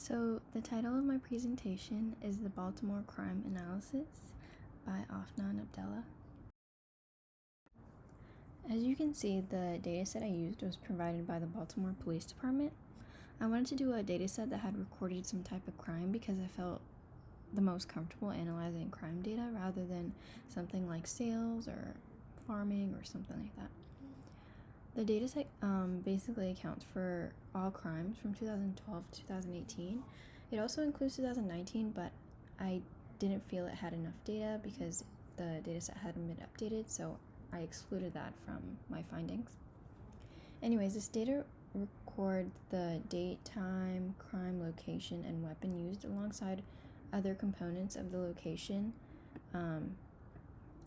So, the title of my presentation is The Baltimore Crime Analysis by Afnan Abdella. As you can see, the dataset I used was provided by the Baltimore Police Department. I wanted to do a dataset that had recorded some type of crime because I felt the most comfortable analyzing crime data rather than something like sales or farming or something like that. The dataset basically accounts for all crimes from 2012 to 2018. It also includes 2019, but I didn't feel it had enough data because the dataset hadn't been updated, so I excluded that from my findings. Anyways, this data records the date, time, crime, location, and weapon used alongside other components of the location,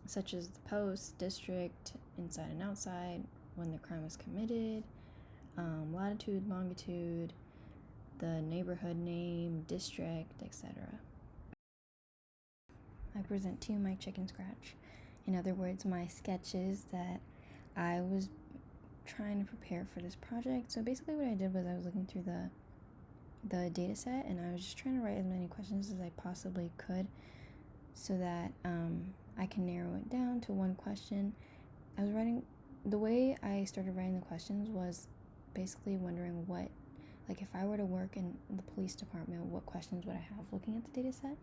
such as the post, district, inside and outside, when the crime was committed, latitude, longitude, the neighborhood name, district, etc. I present to you my chicken scratch. In other words, my sketches that I was trying to prepare for this project. So basically what I did was I was looking through the data set and I was just trying to write as many questions as I possibly could so that I can narrow it down to one question. The way I started writing the questions was basically wondering if I were to work in the police department, what questions would I have looking at the data set?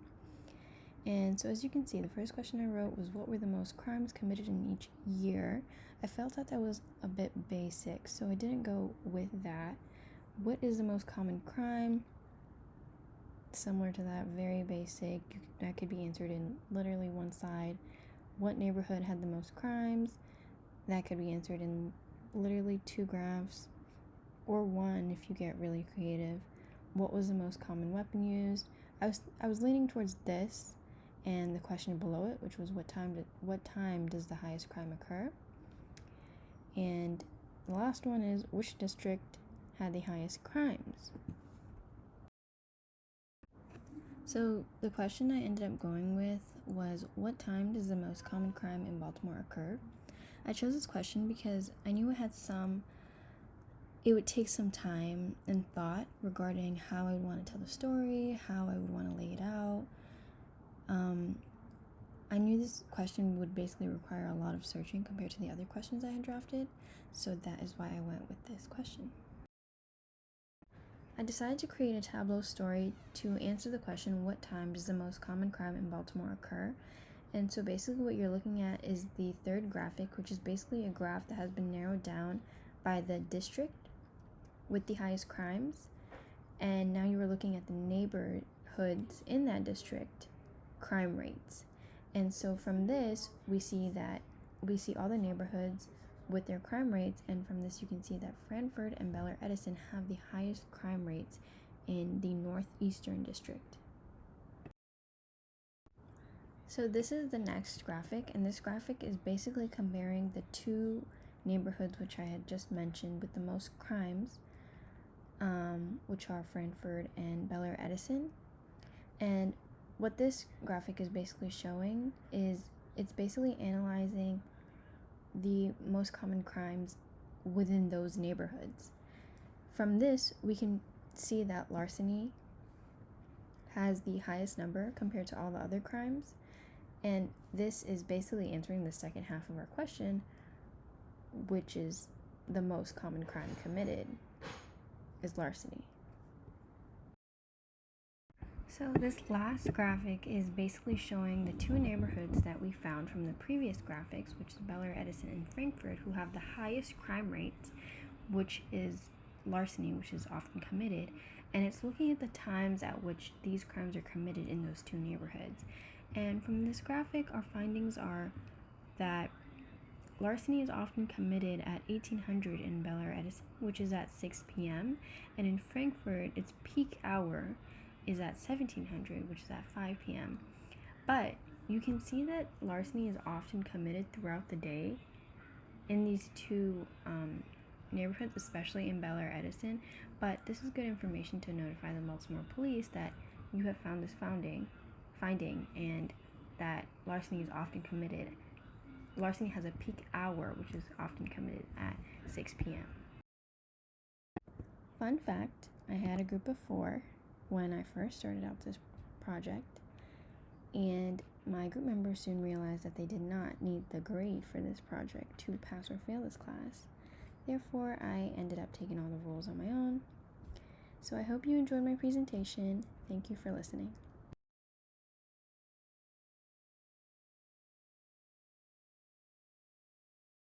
And so as you can see, the first question I wrote was, what were the most crimes committed in each year? I felt that was a bit basic, so I didn't go with that. What is the most common crime? Similar to that, very basic. That could be answered in literally one side. What neighborhood had the most crimes? That could be answered in literally 2 graphs, or 1 if you get really creative. What was the most common weapon used? I was leaning towards this and the question below it, which was what time does the highest crime occur? And the last one is, which district had the highest crimes? So the question I ended up going with was, what time does the most common crime in Baltimore occur? I chose this question because I knew it would take some time and thought regarding how I would want to tell the story, how I would want to lay it out. I knew this question would basically require a lot of searching compared to the other questions I had drafted, so that is why I went with this question. I decided to create a tableau story to answer the question, what time does the most common crime in Baltimore occur? And so basically what you're looking at is the third graphic, which is basically a graph that has been narrowed down by the district with the highest crimes. And now you are looking at the neighborhoods in that district crime rates. And so from this, we see all the neighborhoods with their crime rates, and from this you can see that Frankford and Bel Air Edison have the highest crime rates in the northeastern district. So this is the next graphic, and this graphic is basically comparing the 2 neighborhoods which I had just mentioned with the most crimes, which are Frankford and Bel Air Edison. And what this graphic is basically showing is it's basically analyzing the most common crimes within those neighborhoods. From this, we can see that larceny has the highest number compared to all the other crimes. And this is basically answering the second half of our question, which is the most common crime committed is larceny. So this last graphic is basically showing the 2 neighborhoods that we found from the previous graphics, which is Bel Air Edison and Frankford, who have the highest crime rates, which is larceny, which is often committed. And it's looking at the times at which these crimes are committed in those 2 neighborhoods. And from this graphic, our findings are that larceny is often committed at 1800 in Bel Air Edison, which is at 6 p.m. And in Frankfurt, its peak hour is at 1700, which is at 5 p.m. But you can see that larceny is often committed throughout the day in these 2 neighborhoods, especially in Bel Air Edison. But this is good information to notify the Baltimore police that you have found this finding and that larceny is often committed. Larceny has a peak hour, which is often committed at 6 p.m. Fun fact, I had a group of 4 when I first started out this project, and my group members soon realized that they did not need the grade for this project to pass or fail this class. Therefore, I ended up taking all the rules on my own. So I hope you enjoyed my presentation. Thank you for listening.